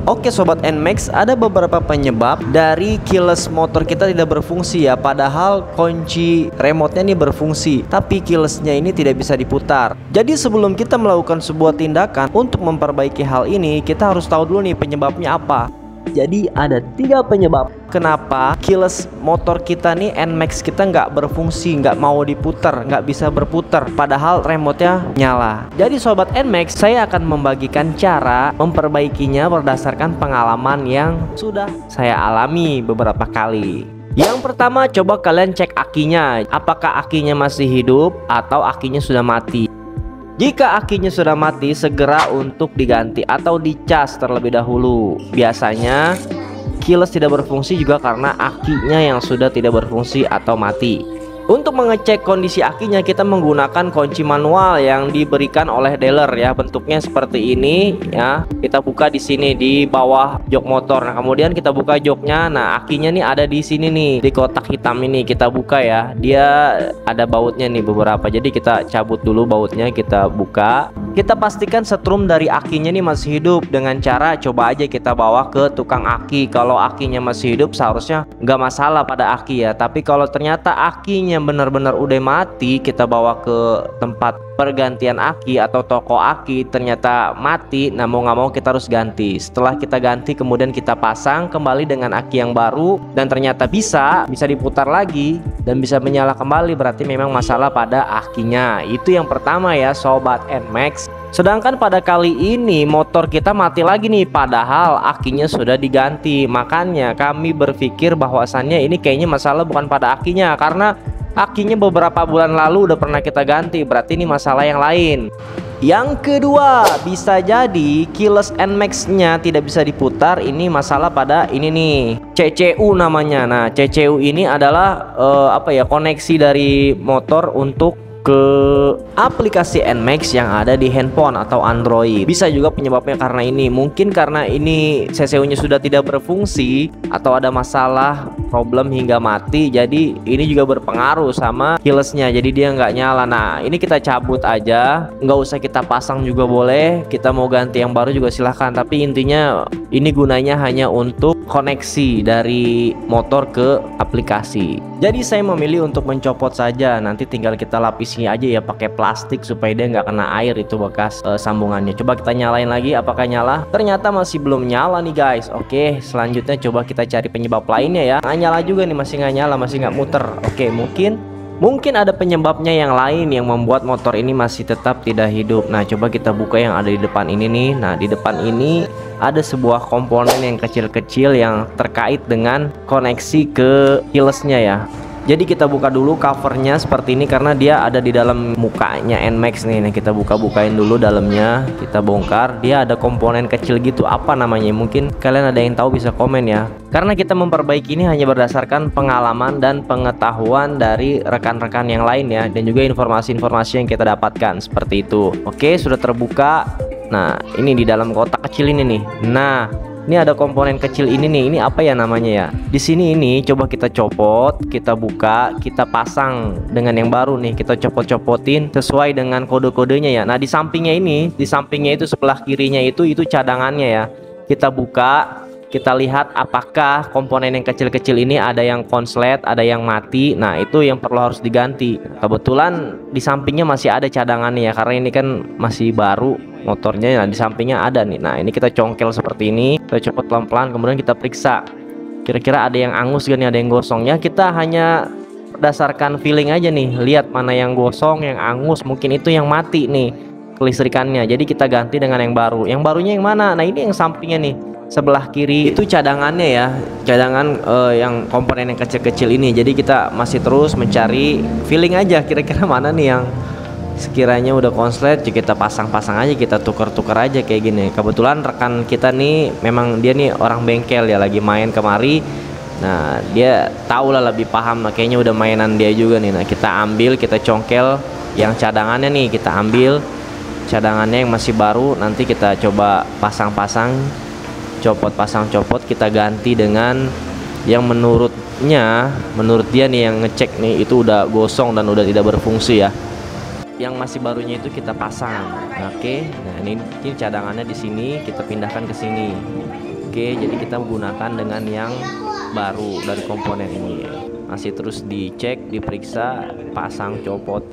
Oke sobat NMAX, ada beberapa penyebab dari keyless motor kita tidak berfungsi ya. Padahal kunci remote-nya ini berfungsi, tapi keylessnya ini tidak bisa diputar. Jadi sebelum kita melakukan sebuah tindakan untuk memperbaiki hal ini, kita harus tahu dulu nih penyebabnya apa. Jadi ada 3 penyebab kenapa keyless motor kita nih NMAX kita nggak berfungsi, nggak mau diputar, nggak bisa berputar padahal remote-nya nyala. Jadi sobat NMAX, saya akan membagikan cara memperbaikinya berdasarkan pengalaman yang sudah saya alami beberapa kali. Yang pertama, coba kalian cek akinya, apakah akinya masih hidup atau akinya sudah mati. Jika akinya sudah mati, segera untuk diganti atau dicas terlebih dahulu. Biasanya keyless tidak berfungsi juga karena akinya yang sudah tidak berfungsi atau mati. Untuk mengecek kondisi akinya, kita menggunakan kunci manual yang diberikan oleh dealer ya. Bentuknya seperti ini ya. Kita buka di sini di bawah jok motor. Nah, kemudian kita buka joknya. Nah, akinya nih ada di sini nih, di kotak hitam ini. Kita buka ya. Dia ada bautnya nih beberapa. Jadi kita cabut dulu bautnya, kita buka. Kita pastikan setrum dari akinya nih masih hidup dengan cara coba aja kita bawa ke tukang aki. Kalau akinya masih hidup seharusnya nggak masalah pada aki ya. Tapi kalau ternyata akinya benar-benar udah mati, kita bawa ke tempat pergantian aki atau toko aki, ternyata mati. Nah, mau nggak mau kita harus ganti. Setelah kita ganti, kemudian kita pasang kembali dengan aki yang baru dan ternyata bisa diputar lagi dan bisa menyala kembali, berarti memang masalah pada akinya. Itu yang pertama ya sobat NMAX. Sedangkan pada kali ini motor kita mati lagi nih, padahal akinya sudah diganti. Makanya kami berpikir bahwasannya ini kayaknya masalah bukan pada akinya, karena akinya beberapa bulan lalu udah pernah kita ganti, berarti ini masalah yang lain. Yang kedua, bisa jadi keyless NMAX-nya tidak bisa diputar. Ini masalah pada ini nih, CCU namanya. Nah, CCU ini adalah koneksi dari motor untuk ke aplikasi NMAX yang ada di handphone atau Android. Bisa juga penyebabnya karena ini. Mungkin karena ini CCU-nya sudah tidak berfungsi atau ada masalah problem hingga mati. Jadi ini juga berpengaruh sama keyless-nya. Jadi dia nggak nyala. Nah, ini kita cabut aja. Nggak usah kita pasang juga boleh. Kita mau ganti yang baru juga silahkan. Tapi intinya ini gunanya hanya untuk koneksi dari motor ke aplikasi. Jadi saya memilih untuk mencopot saja. Nanti tinggal kita lapisi aja ya pakai plastik supaya dia nggak kena air itu bekas sambungannya. Coba kita nyalain lagi, apakah nyala? Ternyata masih belum nyala nih guys. Oke, selanjutnya coba kita cari penyebab lainnya ya. Nggak nyala juga nih, masih nggak nyala, masih nggak muter. Oke, mungkin ada penyebabnya yang lain yang membuat motor ini masih tetap tidak hidup. Nah, coba kita buka yang ada di depan ini nih. Nah, di depan ini ada sebuah komponen yang kecil-kecil yang terkait dengan koneksi ke keyless-nya ya. Jadi kita buka dulu covernya seperti ini karena dia ada di dalam mukanya NMAX nih. Nah, kita bukain dulu dalamnya, kita bongkar. Dia ada komponen kecil gitu, apa namanya? Mungkin kalian ada yang tahu bisa komen ya. Karena kita memperbaiki ini hanya berdasarkan pengalaman dan pengetahuan dari rekan-rekan yang lain ya, dan juga informasi-informasi yang kita dapatkan seperti itu. Oke, sudah terbuka. Nah, ini di dalam kotak kecil ini nih. Nah, ini ada komponen kecil ini nih. Ini apa ya namanya ya? Di sini ini coba kita copot, kita buka, kita pasang dengan yang baru nih. Kita copot-copotin sesuai dengan kode-kodenya ya. Nah, di sampingnya itu sebelah kirinya itu cadangannya ya. Kita buka, kita lihat apakah komponen yang kecil-kecil ini ada yang konslet, ada yang mati. Nah, itu yang perlu harus diganti. Kebetulan di sampingnya masih ada cadangannya ya, karena ini kan masih baru motornya. Nah, di sampingnya ada nih. Nah, ini kita congkel seperti ini, kita copot pelan-pelan, kemudian kita periksa kira-kira ada yang angus gak nih, ada yang gosong ya. Kita hanya berdasarkan feeling aja nih, lihat mana yang gosong, yang angus, mungkin itu yang mati nih kelistrikannya. Jadi kita ganti dengan yang baru. Yang barunya yang mana? Nah, ini yang sampingnya nih, sebelah kiri itu cadangannya ya, cadangan yang komponen yang kecil-kecil ini. Jadi kita masih terus mencari feeling aja, kira-kira mana nih yang sekiranya udah konslet, kita pasang-pasang aja, kita tuker-tuker aja kayak gini. Kebetulan rekan kita nih memang dia nih orang bengkel ya, lagi main kemari. Nah, dia tahu lah, lebih paham. Nah, kayaknya udah mainan dia juga nih. Nah, kita ambil, kita congkel yang cadangannya nih, kita ambil cadangannya yang masih baru. Nanti kita coba pasang-pasang, copot, pasang, copot, kita ganti dengan yang menurut dia nih, yang ngecek nih itu udah gosong dan udah tidak berfungsi ya. Yang masih barunya itu kita pasang. Oke, nah ini cadangannya di sini, kita pindahkan ke sini. Oke, jadi kita menggunakan dengan yang baru dari komponen ini. Masih terus dicek, diperiksa, pasang copot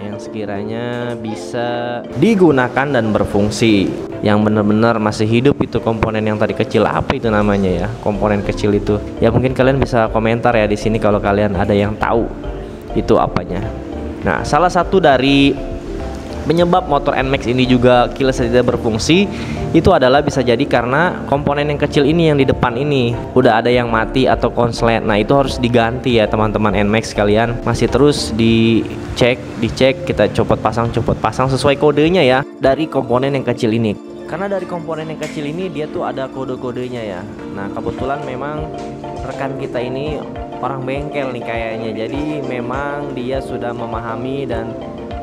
yang sekiranya bisa digunakan dan berfungsi, yang benar-benar masih hidup. Itu komponen yang tadi kecil, apa itu namanya ya, komponen kecil itu ya, mungkin kalian bisa komentar ya di sini kalau kalian ada yang tahu itu apanya. Nah, salah satu dari penyebab motor NMAX ini juga keyless tidak berfungsi itu adalah bisa jadi karena komponen yang kecil ini yang di depan ini udah ada yang mati atau konslet. Nah, itu harus diganti ya teman-teman NMAX kalian. Masih terus dicek, kita copot pasang sesuai kodenya ya dari komponen yang kecil ini. Karena dari komponen yang kecil ini dia tuh ada kode-kodenya ya. Nah, kebetulan memang rekan kita ini orang bengkel nih kayaknya, jadi memang dia sudah memahami dan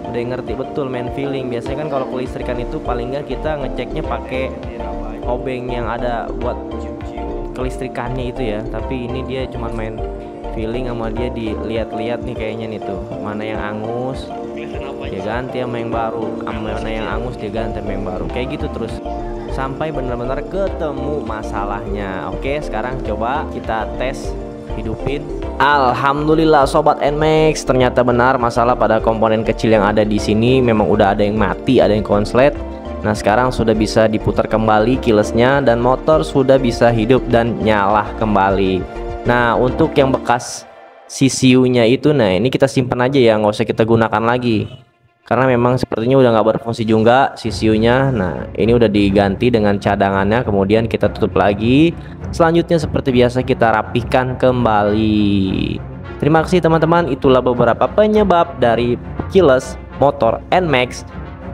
udah ngerti betul main feeling. Biasanya kan kalau kelistrikan itu paling nggak kita ngeceknya pakai obeng yang ada buat kelistrikannya itu ya, tapi ini dia cuman main feeling sama dia, dilihat-lihat nih kayaknya nih tuh mana yang angus dia ganti sama yang baru, mana yang angus dia ganti sama yang baru, kayak gitu terus sampai benar-benar ketemu masalahnya. Oke, sekarang coba kita tes hidupin. Alhamdulillah sobat NMAX, ternyata benar masalah pada komponen kecil yang ada di sini. Memang udah ada yang mati, ada yang konslet. Nah, sekarang sudah bisa diputar kembali keylessnya dan motor sudah bisa hidup dan nyala kembali. Nah, untuk yang bekas CCU-nya itu, nah ini kita simpan aja ya, nggak usah kita gunakan lagi karena memang sepertinya udah nggak berfungsi juga CCU-nya. Nah, ini udah diganti dengan cadangannya, kemudian kita tutup lagi. Selanjutnya seperti biasa kita rapihkan kembali. Terima kasih teman-teman, itulah beberapa penyebab dari keyless motor NMAX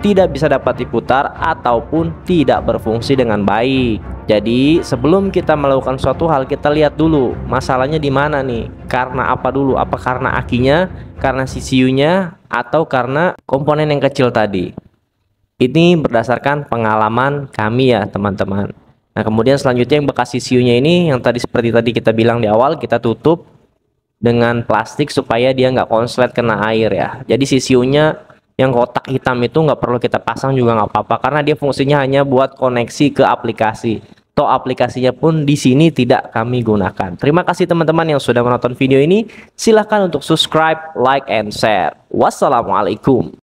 tidak bisa dapat diputar ataupun tidak berfungsi dengan baik. Jadi sebelum kita melakukan suatu hal, kita lihat dulu masalahnya di mana nih, karena apa dulu, apa karena akinya, karena CCU-nya, atau karena komponen yang kecil tadi. Ini berdasarkan pengalaman kami ya teman-teman. Nah, kemudian selanjutnya yang bekas CCU-nya ini, yang tadi seperti tadi kita bilang di awal, kita tutup dengan plastik supaya dia nggak konslet kena air ya. Jadi CCU-nya yang kotak hitam itu nggak perlu kita pasang juga nggak apa-apa, karena dia fungsinya hanya buat koneksi ke aplikasi. Toh aplikasinya pun di sini tidak kami gunakan. Terima kasih teman-teman yang sudah menonton video ini. Silahkan untuk subscribe, like, and share. Wassalamualaikum.